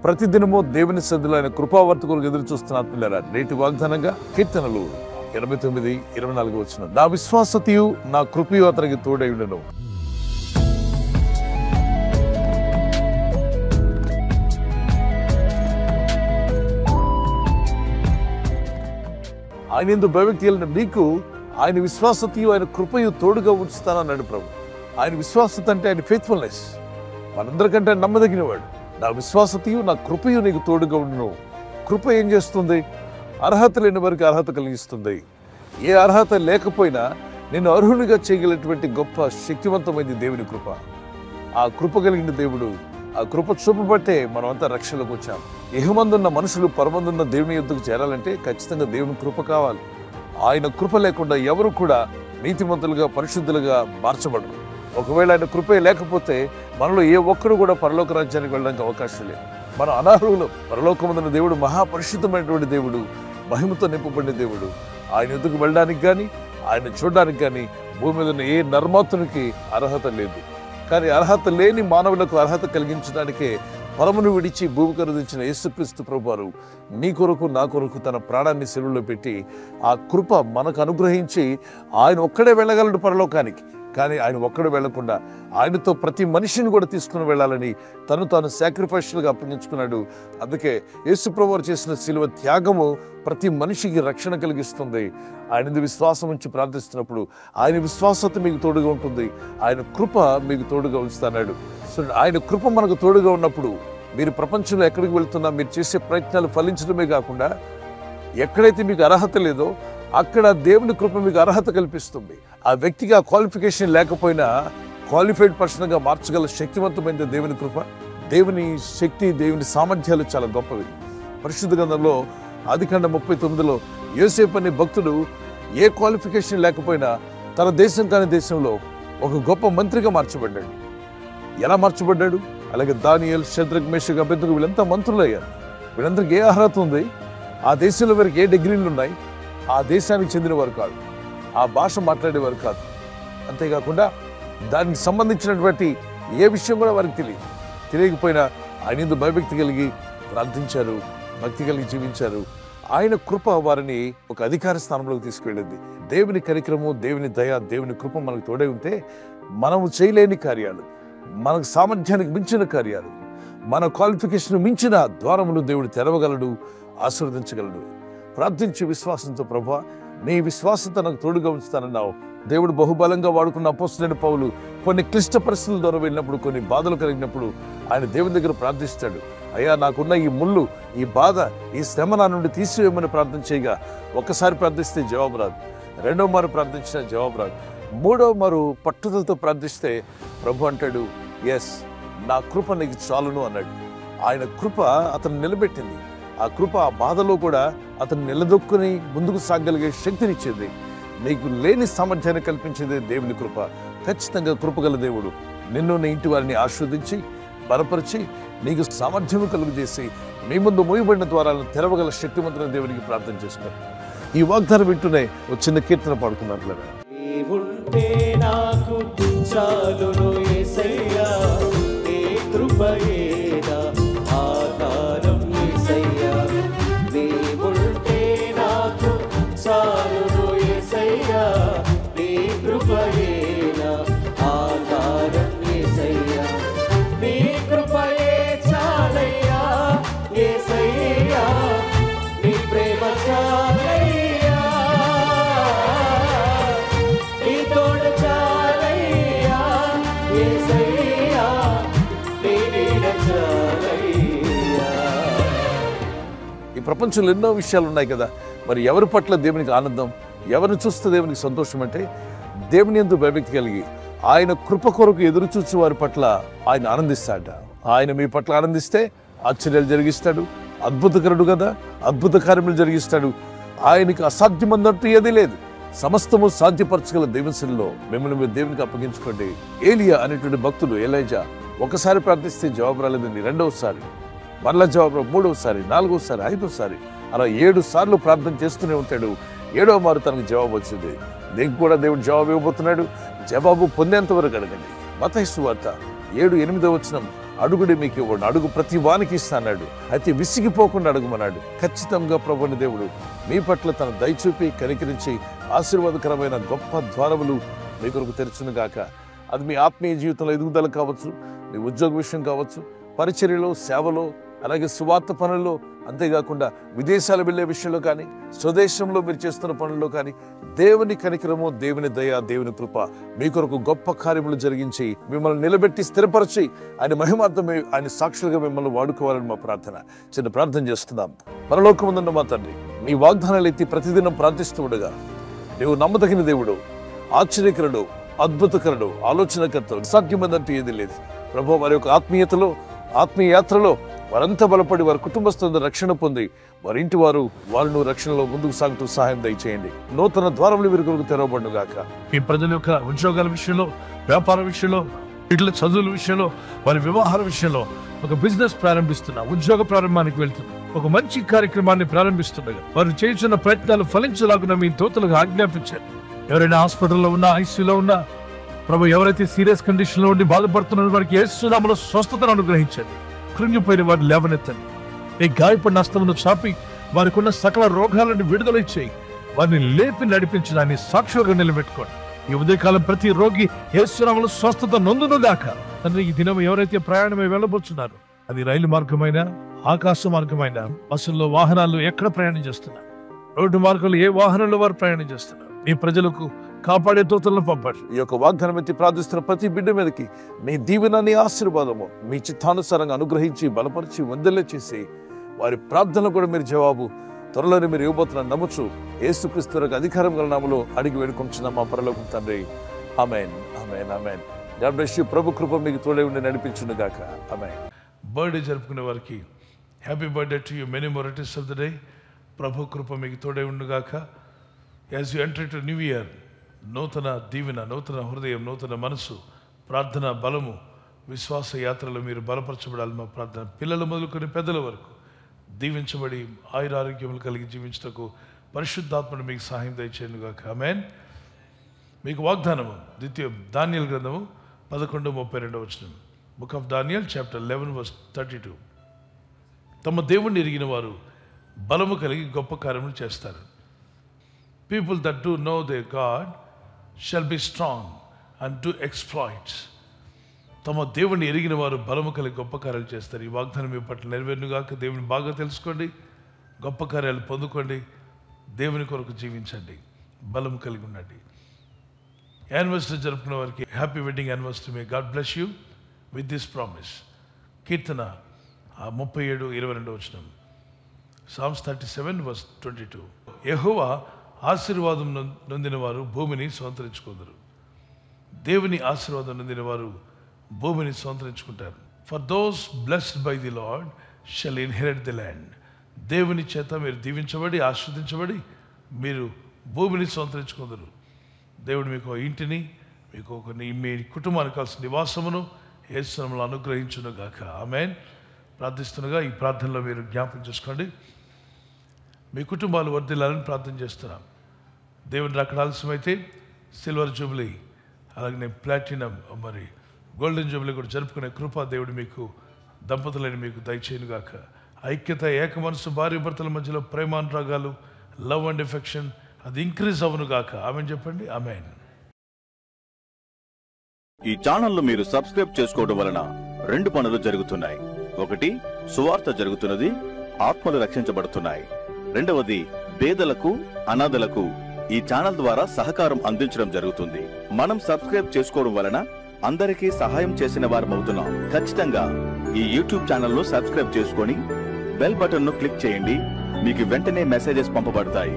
ప్రతిదినము దేవుని సన్నిధిలో ఆయన కృపావర్త కొరకు ఎదురు చూస్తున్న ఆత్మీయులారా, నేటి వాగ్దానంగా కీర్తనలు 89:24 వచనం. నా విశ్వాసతయు నా కృపయు అతనికి తోడై ఉండెను. ఆయన ఎందు భయభక్తి కలిగిన నీకు ఆయన విశ్వాసతయు ఆయన కృపయు తోడుగా ఉంచుతానన్నాడు ప్రభు. ఆయన విశ్వాసత అంటే ఆయన ఫెయిత్ఫుల్నెస్, మనందరికంటే నమ్మదగినవాడు. నా విశ్వాసతయు నా కృపయు నీకు తోడుగా ఉండును. కృప ఏం చేస్తుంది? అర్హత లేని వారికి అర్హత కలిగిస్తుంది. ఏ అర్హత లేకపోయినా నేను అర్హునిగా చేయగలిగినటువంటి గొప్ప శక్తివంతమైంది దేవుని కృప. ఆ కృప కలిగిన దేవుడు, ఆ కృప చూపబట్టే మనమంతా రక్షణలోకి వచ్చాం. ఇహమందున్న మనుషులు పరమందున్న దేవుని యొద్దకు చేరాలంటే ఖచ్చితంగా దేవుని కృప కావాలి. ఆయన కృప లేకుండా ఎవరు కూడా నీతిమంతులుగా పరిశుద్ధులుగా మార్చబడరు. ఒకవేళ ఆయన కృపే లేకపోతే మనలో ఏ ఒక్కరు కూడా పరలోక రాజ్యానికి వెళ్ళడానికి అవకాశం లేదు. మన అనర్హులు. పరలోకమందున్న దేవుడు మహాపరిశుద్ధమైనటువంటి దేవుడు, మహిమతో నింపబడిన దేవుడు. ఆయన యొద్దకు వెళ్ళడానికి కానీ ఆయన చూడడానికి కానీ భూమి మీద ఉన్న ఏ నర్మాతునికి అర్హత లేదు. కానీ అర్హత లేని మానవులకు అర్హత కలిగించడానికే పరమును విడిచి భూమి కరుదించిన యేసుక్రీస్తు ప్రభువారు నీ కొరకు నా కొరకు తన ప్రాణాన్ని శిలువలో పెట్టి ఆ కృప మనకు అనుగ్రహించి ఆయన ఒక్కడే వెళ్ళగలడు పరలోకానికి. కానీ ఆయన ఒక్కడే వెళ్లకుండా ఆయనతో ప్రతి మనిషిని కూడా తీసుకుని వెళ్ళాలని తాను సాక్రిఫైషల్గా అప్పగించుకున్నాడు. అందుకే యేసు ప్రభువారు చేసిన శిలువ త్యాగము ప్రతి మనిషికి రక్షణ కలిగిస్తుంది. ఆయన విశ్వాసం ఉంచి ప్రార్థిస్తున్నప్పుడు ఆయన విశ్వాసత మీకు తోడుగా ఉంటుంది. ఆయన కృప మీకు తోడుగా ఉంచుతాడు. సో ఆయన కృప మనకు తోడుగా ఉన్నప్పుడు మీరు ప్రపంచంలో ఎక్కడికి వెళ్తున్నా మీరు చేసే ప్రయత్నాలు ఫలించడమే కాకుండా ఎక్కడైతే మీకు అర్హత లేదో అక్కడ దేవుని కృప మీకు అర్హత కల్పిస్తుంది. ఆ వ్యక్తికి ఆ క్వాలిఫికేషన్ లేకపోయినా క్వాలిఫైడ్ పర్సన్గా మార్చగల శక్తివంతమైన దేవుని కృప. దేవుని శక్తి, దేవుని సామర్థ్యాలు చాలా గొప్పవి. పరిశుద్ధ గ్రంథంలో ఆదికాండం 39లో యోసేపు అనే భక్తుడు ఏ క్వాలిఫికేషన్ లేకపోయినా తన దేశం కాని దేశంలో ఒక గొప్ప మంత్రిగా మార్చబడ్డాడు. ఎలా మార్చబడ్డాడు? అలాగే దానియేలు, షద్రక్, మేషక్, అబేద్నెగో వీళ్ళంతా మంత్రులు అయ్యారు. వీళ్ళందరికీ ఏ అర్హత ఉంది? ఆ దేశంలో వారికి ఏ డిగ్రీలు ఉన్నాయి? ఆ దేశానికి చెందినవారు కాదు, ఆ భాష మాట్లాడేవారు కాదు. అంతేకాకుండా దానికి సంబంధించినటువంటి ఏ విషయం కూడా వారికి తెలియకపోయినా ఆయన యందు భయభక్తి కలిగి ప్రార్థించారు, భక్తి కలిగి జీవించారు. ఆయన కృప వారిని ఒక అధికార స్థానంలోకి తీసుకువెళ్ళింది. దేవుని కనికరము, దేవుని దయ, దేవుని కృప మనకు తోడై ఉంటే మనము చేయలేని కార్యాలు, మనకు సామర్థ్యానికి మించిన కార్యాలు, మన క్వాలిఫికేషన్ మించిన ద్వారములు దేవుడు తెరవగలడు, ఆశీర్వదించగలడు. ప్రార్థించే విశ్వాసంతో ప్రభువా నీ విశ్వాసంతో నాకు తోడుగా ఉంచుతానన్నావు. దేవుడు బహుబలంగా వాడుకున్న అపోస్తలుడైన పౌలు కొన్ని క్లిష్ట పరిస్థితుల ద్వారా వెళ్ళినప్పుడు, కొన్ని బాధలు కలిగినప్పుడు ఆయన దేవుని దగ్గర ప్రార్థిస్తాడు. అయ్యా నాకున్న ఈ ముళ్ళు, ఈ బాధ, ఈ శ్రమ నా నుండి తీసివేయమని ప్రార్థన చేయగా ఒక్కసారి ప్రార్థిస్తే జవాబు రాదు, రెండో మారు ప్రార్థించిన జవాబు రాదు, మూడో మారు పట్టుదలతో ప్రార్థిస్తే ప్రభు అంటాడు, ఎస్ నా కృప నీకు చాలును అన్నాడు. ఆయన కృప అతను నిలబెట్టింది. ఆ కృప ఆ బాధలో కూడా అతను నిలదొక్కుని ముందుకు సాగలిగే శక్తినిచ్చేది. నీకు లేని సామర్థ్యాన్ని కల్పించేది దేవుని కృప. ఖచ్చితంగా కృపగల దేవుడు నిన్ను, నీ ఇంటి వారిని ఆశీర్వదించి బలపరిచి నీకు సామర్థ్యము కలుగజేసి మీ ముందు మూయబడిన ద్వారాలను తెరవగల శక్తివంతుల దేవునికి ప్రార్థన చేస్తున్నారు. ఈ వాగ్దానం వింటూనే ఒక చిన్న కీర్తన పాడుకున్నట్లుగా ప్రపంచంలో ఎన్నో విషయాలు ఉన్నాయి కదా. మరి ఎవరి పట్ల దేవునికి ఆనందం, ఎవరిని చూస్తే దేవునికి సంతోషం అంటే దేవుని యందు భయభక్తి కలిగి ఆయన కృప కొరకు ఎదురు చూచు వారి పట్ల ఆయన ఆనందిస్తాడ. ఆయన మీ పట్ల ఆనందిస్తే ఆశ్చర్యాలు జరిగిస్తాడు. అద్భుతకరుడు కదా, అద్భుత కార్యములు జరిగిస్తాడు. ఆయనకి అసాధ్యమందంటూ ఏదీ లేదు. సమస్తము సాధ్యపరచగల దేవునిలో మిమ్మల్ని మీరు దేవునికి అప్పగించుకోండి. ఏలియా అనేటువంటి భక్తుడు ఎలైజా ఒకసారి ప్రార్థిస్తే జవాబు రాలేదండి, రెండవసారి మరలా జవాబు, మూడవసారి, నాలుగోసారి, ఐదోసారి, అలా 7 సార్లు ప్రార్థన చేస్తూనే ఉంటాడు. 7వ మారు తనకు జవాబు వచ్చింది. దీనికి కూడా దేవుడు జవాబు ఇవ్వబోతున్నాడు. జవాబు పొందేంత వరకు అడగండి. మత్తయి సువార్త 7:8 వచనం, అడుగుడి మీకు ఇవ్వండి, అడుగు ప్రతి వానికి ఇస్తాడు, అయితే విసిగిపోకుండా అడుగుమన్నాడు. ఖచ్చితంగా ప్రభుని దేవుడు మీ పట్ల తన దయచూపి కనికరించి ఆశీర్వాదకరమైన గొప్ప ద్వారములు మీ కొరకు తెరచును గాక. అది మీ ఆత్మీయ జీవితంలో ఎదుగుదల కావచ్చు, మీ ఉద్యోగ విషయం కావచ్చు, పరిచర్యలో, సేవలో, అలాగే సువార్త పనుల్లో, అంతేకాకుండా విదేశాలు వెళ్ళే విషయంలో కానీ, స్వదేశంలో మీరు చేస్తున్న పనుల్లో కానీ దేవుని కనికరము, దేవుని దయ, దేవుని కృప మీ కొరకు గొప్ప కార్యములు జరిగించి మిమ్మల్ని నిలబెట్టి స్థిరపరిచి ఆయన మహిమార్థమే ఆయన సాక్షులుగా మిమ్మల్ని వాడుకోవాలని మా ప్రార్థన. చిన్న ప్రార్థన చేస్తున్నాం. పరలోకమందున్న మా తండ్రి, మీ వాగ్దానాలు ఎత్తి ప్రతిదినం ప్రార్థిస్తూ ఉండగా నీవు నమ్మదగిన దేవుడు, ఆశ్చర్యకరుడు, అద్భుతకరుడు, ఆలోచనకర్త, సాధ్యమందంటూ ఏది లేదు ప్రభు. వారి యొక్క ఆత్మీయతలో, ఆత్మీయ యాత్రలో వారంతా బలపడి వారి కుటుంబస్తులందరూ రక్షణ పొంది వారి ఇంటి వారిని రక్షణలో ముందుకు సాగుతూ సహాయం దయచేయండి. నూతన ద్వారములు వీరి కొరకు తెరవబడును గాక. ఈ ప్రజల యొక్క ఉద్యోగాల విషయంలో, వ్యాపార విషయంలో, ఇట్ల చదువుల విషయంలో, వారి వ్యవహార విషయంలో ఒక బిజినెస్ ప్రారంభిస్తున్నా, ఉద్యోగ ప్రారంభానికి వెళ్తున్నా, ఒక మంచి కార్యక్రమాన్ని ప్రారంభిస్తుండగా వారు చేస్తున్న ప్రయత్నాలు ఫలించలాగున మీ దూతలకు ఆజ్ఞాపించండి. ఎవరైనా హాస్పిటల్లో ఉన్నా, ఐసీయూలో ఉన్నా ప్రభు, ఎవరైతే సీరియస్ కండిషన్ లో ఉండి బాధపడుతున్నారో వారికి యేసు నామములో స్వస్థతను అనుగ్రహించండి. కృంగిపోయిన వారిని లేవనెత్తండి. ఈ గాయపడిన హస్తమును చాపి వారికి ఉన్న సకల రోగాలను విడుదల చేయి వారిని లేపి నడిపించడాన్ని సాక్షులుగా నిలబెట్టుకోండి. ఈ ఉదయకాలం ప్రతి రోగి యేసు నామములో స్వస్థత నొందును గాక. తండ్రి, ఈ దినం ఎవరైతే ప్రయాణమై వెళ్ళబోతున్నారో, అది రైలు మార్గమైన, ఆకాశ మార్గమైన, బస్సుల్లో, వాహనాల్లో ఎక్కడ ప్రయాణం చేస్తున్నారు, రోడ్డు మార్గంలో ఏ వాహనంలో వారు ప్రయాణం చేస్తున్నారు, ఈ ప్రజలకు కాపాడే దూతలను పంపండి. ఈ యొక్క వాగ్దానం ఎత్తి ప్రార్థిస్తున్న ప్రతి బిడ్డ మీదకి మీ దీవెన, నీ ఆశీర్వాదము మీ చిత్తానుసారంగా అనుగ్రహించి బలపరిచి వందలే చేసి వారి ప్రార్థనలు కూడా మీరు జవాబు త్వరలోనే మీరు ఇవ్వబోతున్న నమ్ముచు యేసుక్రీస్తు అధికారం గల నామములో అడిగి వేడుకొంచున్నాం మా పరలోకపు తండ్రి. Amen, amen, amen. God bless you. ప్రభు కృప మీకు తోడే ఉండి నడిపించును గాక. ఆమేన్. బర్త్డే జరుపుకునే వారికి happy birthday to you, many more returns of the day. ప్రభు కృప మీకు తోడే ఉండు గాక. As you enter to new year, నూతన దీవెన, నూతన హృదయం, నూతన మనసు, ప్రార్థన బలము, విశ్వాస యాత్రలో మీరు బలపరచబడాలి మా ప్రార్థన. పిల్లలు మొదలుకొని పెద్దల వరకు దీవించబడి ఆయురారోగ్యములు కలిగి జీవించటకు పరిశుద్ధాత్మను మీకు సహాయం దయచేయను గాక. ఆమేన్. మీకు వాగ్దానము దానియేలు గ్రంథము 11:32. Book of Daniel chapter 11:32. తమ దేవుణ్ణి ఎరిగిన వారు బలము కలిగి గొప్ప కార్యములు చేస్తారు. People that do know their God shall be strong and do exploits. తమ దేవుని ఎరిగిన వారు బలము కలిగి గొప్ప కార్యాలు చేస్తారు. ఈ వాగ్దానం మీ పట్ల నెరవేరునుగాక. దేవుని బాగా తెలుసుకోండి, గొప్ప కార్యాలు పొందుకోండి, దేవుని కొరకు జీవించండి, బలము కలిగి ఉండండి. యానివర్సరీ జరుపుకున్న వారికి happy wedding anniversary. May God bless you with this promise. Keerthana 37:22. Psalms 37:22. యెహోవా ఆశీర్వాదం నొందిన వారు భూమిని స్వతంత్రించుకుందరు. దేవుని ఆశీర్వాదం నొందిన వారు భూమిని స్వతంత్రించుకుంటారు. For those blessed by the Lord shall inherit the land. దేవుని చేత మీరు దీవించబడి, ఆశీర్వదించబడి మీరు భూమిని స్వతంత్రించుకుందరు. దేవుడు మీకు ఇంటిని, మీకు మీ కుటుంబానికి కావాల్సిన నివాసమును యేసు నామములో అనుగ్రహించును గాక. ఆమేన్. ప్రార్థిస్తుండగా ఈ ప్రార్థనలో మీరు జ్ఞాపకం చేసుకోండి. మీ కుటుంబాలు వర్ధిల్లాలని ప్రార్థన చేస్తున్నాం. దేవుని రాకడ ఆలస్యమైతే సిల్వర్ జూబ్లీ, అలాగే ప్లాటినం, మరి గోల్డెన్ జూబ్లీ కూడా జరుపుకునే కృప దేవుడు మీకు, దంపతులని మీకు దయచేయను గాక. ఐక్యత, ఏక మనసు, భార్య భర్తల మధ్యలో ప్రేమానురాగాలు, లవ్ అండ్ ఎఫెక్షన్ అది ఇంక్రీజ్ అవును గాక. ఆమేన్ చెప్పండి. ఆమేన్. ఈ ఛానల్ మీరు సబ్స్క్రైబ్ చేసుకోవడం వలన 2 పనులు జరుగుతున్నాయి. ఒకటి, సువార్త జరుగుతున్నది, ఆత్మలు రక్షించబడుతున్నాయి. రెండవది, పేదలకు, అనాథలకు ఈ ఛానల్ ద్వారా సహకారం అందించడం జరుగుతుంది. మనం సబ్స్క్రైబ్ చేసుకోవడం వలన అందరికీ సహాయం చేసిన వారం అవుతున్నాం. ఖచ్చితంగా ఈ యూట్యూబ్ ఛానల్ ను సబ్స్క్రైబ్ చేసుకొని బెల్ బటన్ ను క్లిక్ చేయండి. మీకు వెంటనే మెసేజెస్ పంపబడతాయి.